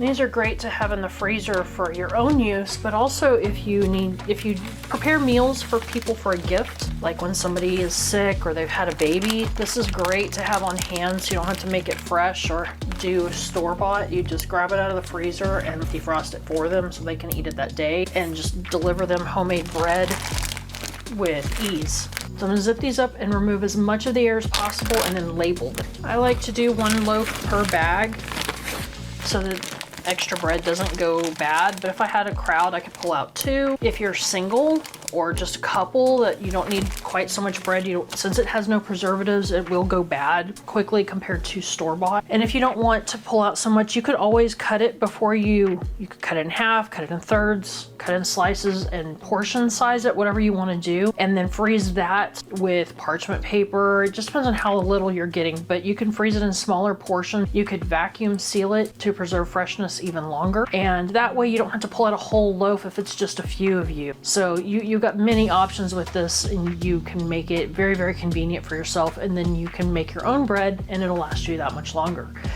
These are great to have in the freezer for your own use, but also if you prepare meals for people for a gift, like when somebody is sick or they've had a baby, this is great to have on hand so you don't have to make it fresh or do store-bought. You just grab it out of the freezer and defrost it for them so they can eat it that day and just deliver them homemade bread with ease. So I'm gonna zip these up and remove as much of the air as possible and then label them. I like to do 1 loaf per bag so that extra bread doesn't go bad, but if I had a crowd, I could pull out 2. If you're single or just a couple that you don't need quite so much bread, since it has no preservatives, it will go bad quickly compared to store-bought. And if you don't want to pull out so much, you could always cut it before you could cut it in half, cut it in thirds, cut it in slices and portion size it, whatever you want to do, and then freeze that with parchment paper. It just depends on how little you're getting, but you can freeze it in smaller portions. You could vacuum seal it to preserve freshness even longer, and that way you don't have to pull out a whole loaf if it's just a few of you. So you've got many options with this, and you can make it very, very convenient for yourself, and then you can make your own bread and it'll last you that much longer.